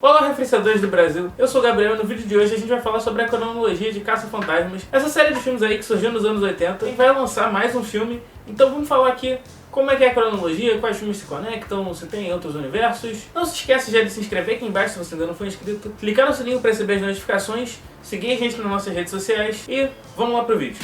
Olá, referenciadores do Brasil, eu sou o Gabriel e no vídeo de hoje a gente vai falar sobre a cronologia de Caça-Fantasmas, essa série de filmes aí que surgiu nos anos 80 e vai lançar mais um filme, então vamos falar aqui como é que é a cronologia, quais filmes se conectam, se tem outros universos. Não se esqueça já de se inscrever aqui embaixo se você ainda não for inscrito, clicar no sininho para receber as notificações, seguir a gente nas nossas redes sociais e vamos lá pro vídeo.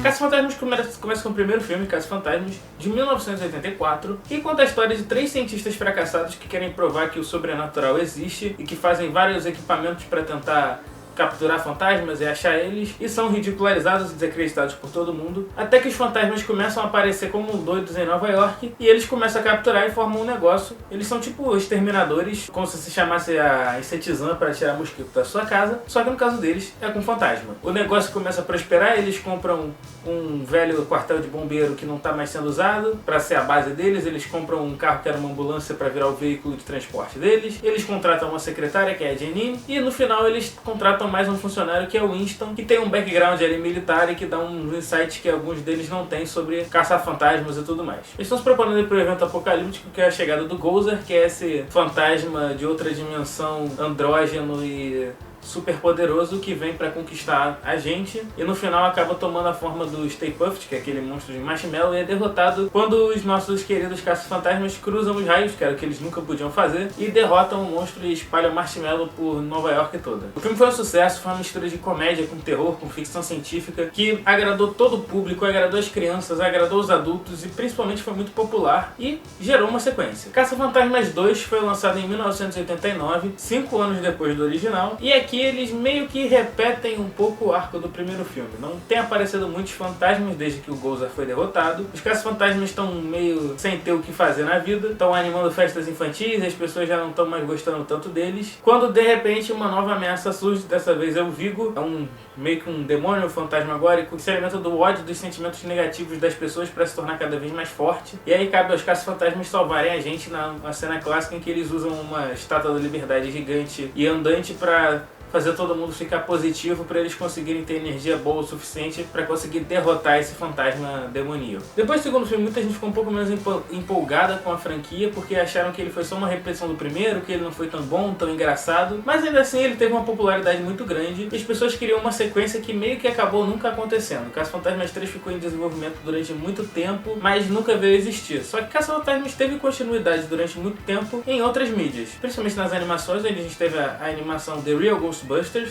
Caça-Fantasmas começa com o primeiro filme, Caça-Fantasmas, de 1984, e conta a história de três cientistas fracassados que querem provar que o sobrenatural existe e que fazem vários equipamentos para tentar capturar fantasmas e achar eles, e são ridicularizados e desacreditados por todo mundo, até que os fantasmas começam a aparecer como doidos em Nova York, e eles começam a capturar e formam um negócio. Eles são tipo exterminadores, como se chamasse a insetizã para tirar mosquito da sua casa, só que no caso deles é com fantasma. O negócio começa a prosperar, eles compram um velho quartel de bombeiro que não está mais sendo usado para ser a base deles, eles compram um carro que era uma ambulância para virar o veículo de transporte deles, eles contratam uma secretária que é a Janine, e no final eles contratam mais um funcionário que é o Winston, que tem um background ali militar e que dá uns insights que alguns deles não têm sobre caçar fantasmas e tudo mais. Eles estão se preparando para o evento apocalíptico, que é a chegada do Gozer, que é esse fantasma de outra dimensão, andrógeno e super poderoso que vem pra conquistar a gente, e no final acaba tomando a forma do Stay Puft, que é aquele monstro de marshmallow, e é derrotado quando os nossos queridos caça-fantasmas cruzam os raios, que era o que eles nunca podiam fazer, e derrotam o monstro e espalham marshmallow por Nova York toda. O filme foi um sucesso, foi uma mistura de comédia com terror, com ficção científica, que agradou todo o público, agradou as crianças, agradou os adultos e principalmente foi muito popular e gerou uma sequência. Caça-Fantasmas 2 foi lançado em 1989, 5 anos depois do original, e aqui eles meio que repetem um pouco o arco do primeiro filme. Não tem aparecido muitos fantasmas desde que o Gozer foi derrotado. Os caça-fantasmas estão meio sem ter o que fazer na vida, estão animando festas infantis e as pessoas já não estão mais gostando tanto deles. Quando de repente uma nova ameaça surge, dessa vez é o Vigo, é meio que um demônio fantasmagórico que se alimenta do ódio dos sentimentos negativos das pessoas para se tornar cada vez mais forte. E aí cabe aos caça-fantasmas salvarem a gente na cena clássica em que eles usam uma estátua da liberdade gigante e andante para fazer todo mundo ficar positivo para eles conseguirem ter energia boa o suficiente para conseguir derrotar esse fantasma demoníaco. Depois do segundo filme, muita gente ficou um pouco menos empolgada com a franquia, porque acharam que ele foi só uma repetição do primeiro, que ele não foi tão bom, tão engraçado, mas ainda assim ele teve uma popularidade muito grande e as pessoas queriam uma sequência que meio que acabou nunca acontecendo. Caça-Fantasmas 3 ficou em desenvolvimento durante muito tempo, mas nunca veio existir. Só que Caça-Fantasmas teve continuidade durante muito tempo em outras mídias, principalmente nas animações, onde a gente teve a animação The Real Ghostbusters,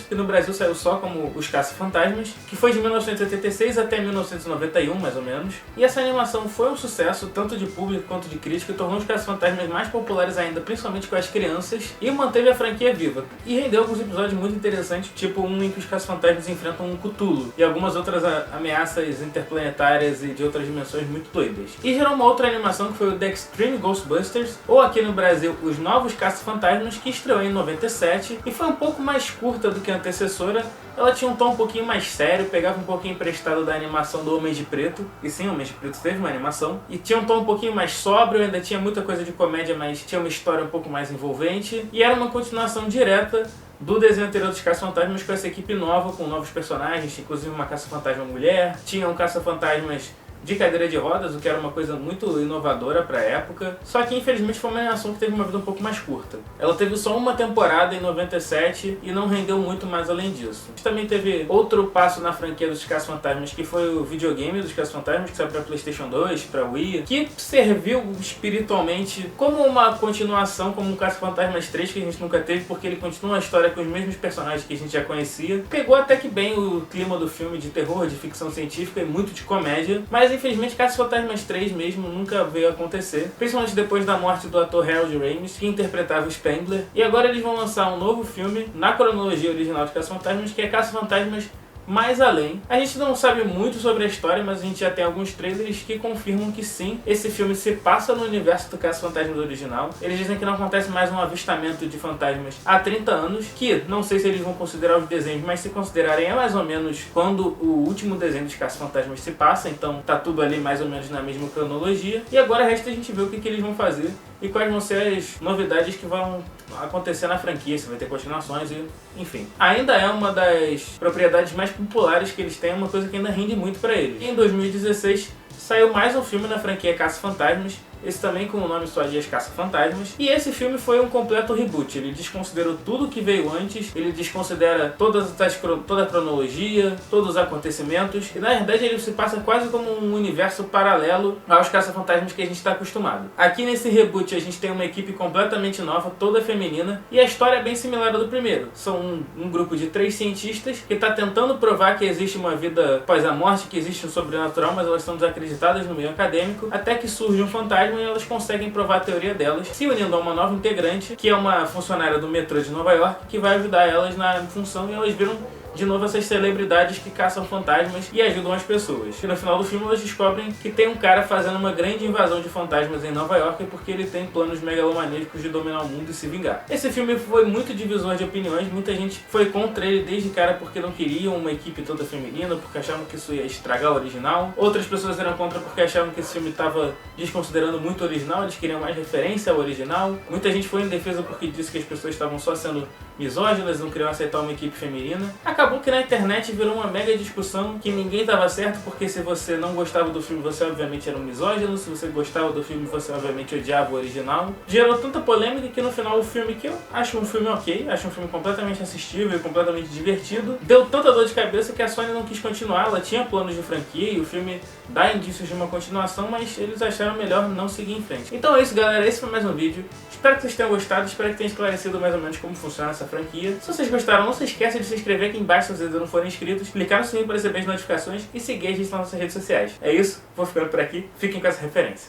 que no Brasil saiu só como Os Caça-Fantasmas, que foi de 1986 até 1991, mais ou menos. E essa animação foi um sucesso, tanto de público quanto de crítica, e tornou os Caça-Fantasmas mais populares ainda, principalmente com as crianças, e manteve a franquia viva. E rendeu alguns episódios muito interessantes, tipo um em que os Caça-Fantasmas enfrentam um Cthulhu, e algumas outras ameaças interplanetárias e de outras dimensões muito doidas. E gerou uma outra animação que foi o The Extreme Ghostbusters, ou aqui no Brasil, Os Novos Caça-Fantasmas, que estreou em 97, e foi um pouco mais curta do que a antecessora. Ela tinha um tom um pouquinho mais sério, pegava um pouquinho emprestado da animação do Homem de Preto, e sim, o Homem de Preto teve uma animação, e tinha um tom um pouquinho mais sóbrio, ainda tinha muita coisa de comédia, mas tinha uma história um pouco mais envolvente, e era uma continuação direta do desenho anterior dos Caça-Fantasmas com essa equipe nova, com novos personagens, inclusive uma Caça-Fantasma mulher, tinha um Caça-Fantasmas de cadeira de rodas, o que era uma coisa muito inovadora para a época, só que infelizmente foi uma animação que teve uma vida um pouco mais curta. Ela teve só uma temporada em 97 e não rendeu muito mais além disso. A gente também teve outro passo na franquia dos Caça-Fantasmas, que foi o videogame dos Caça-Fantasmas, que saiu para PlayStation 2, para Wii, que serviu espiritualmente como uma continuação, como um Caça-Fantasmas 3 que a gente nunca teve, porque ele continua a história com os mesmos personagens que a gente já conhecia. Pegou até que bem o clima do filme de terror, de ficção científica e muito de comédia, mas infelizmente Caça-Fantasmas 3 mesmo nunca veio a acontecer, principalmente depois da morte do ator Harold Ramis, que interpretava o Spengler, e agora eles vão lançar um novo filme na cronologia original de Caça-Fantasmas, que é Caça-Fantasmas Mais Além. A gente não sabe muito sobre a história, mas a gente já tem alguns trailers que confirmam que sim, esse filme se passa no universo do Caça-Fantasmas original. Eles dizem que não acontece mais um avistamento de fantasmas há 30 anos, que não sei se eles vão considerar os desenhos, mas se considerarem é mais ou menos quando o último desenho dos Caça-Fantasmas se passa, então tá tudo ali mais ou menos na mesma cronologia. E agora resta a gente ver o que eles vão fazer e quais vão ser as novidades que vão acontecer na franquia, se vai ter continuações e enfim. Ainda é uma das propriedades mais populares que eles têm, uma coisa que ainda rende muito pra eles. Em 2016 saiu mais um filme na franquia Caça-Fantasmas, esse também com o nome só de As Caça-Fantasmas. E esse filme foi um completo reboot. Ele desconsiderou tudo que veio antes, ele desconsidera toda a cronologia, todos os acontecimentos. E na verdade ele se passa quase como um universo paralelo aos Caça-Fantasmas que a gente está acostumado. Aqui nesse reboot a gente tem uma equipe completamente nova, toda feminina. E a história é bem similar à do primeiro. São um grupo de 3 cientistas que está tentando provar que existe uma vida após a morte, que existe um sobrenatural, mas elas estão desacreditadas no meio acadêmico. Até que surge um fantasma e elas conseguem provar a teoria delas, se unindo a uma nova integrante, que é uma funcionária do metrô de Nova York, que vai ajudar elas na função, e elas viram de novo essas celebridades que caçam fantasmas e ajudam as pessoas. E no final do filme elas descobrem que tem um cara fazendo uma grande invasão de fantasmas em Nova York porque ele tem planos megalomaníacos de dominar o mundo e se vingar. Esse filme foi muito divisor de opiniões, muita gente foi contra ele desde cara porque não queriam uma equipe toda feminina, porque achavam que isso ia estragar o original. Outras pessoas eram contra porque achavam que esse filme estava desconsiderando muito o original, eles queriam mais referência ao original. Muita gente foi em defesa porque disse que as pessoas estavam só sendo misóginas, não queriam aceitar uma equipe feminina. Acabou que na internet virou uma mega discussão que ninguém estava certo, porque se você não gostava do filme, você obviamente era um misógino, se você gostava do filme, você obviamente odiava o original. Gerou tanta polêmica que no final o filme, que eu acho um filme ok, acho um filme completamente assistível e completamente divertido, deu tanta dor de cabeça que a Sony não quis continuar. Ela tinha planos de franquia e o filme dá indícios de uma continuação, mas eles acharam melhor não seguir em frente. Então é isso, galera, esse foi mais um vídeo. Espero que vocês tenham gostado, espero que tenha esclarecido mais ou menos como funciona essa franquia. Se vocês gostaram, não se esqueça de se inscrever aqui embaixo se vocês ainda não forem inscritos, clicar no sininho para receber as notificações e seguir a gente nas nossas redes sociais. É isso, vou ficando por aqui, fiquem com essa referência.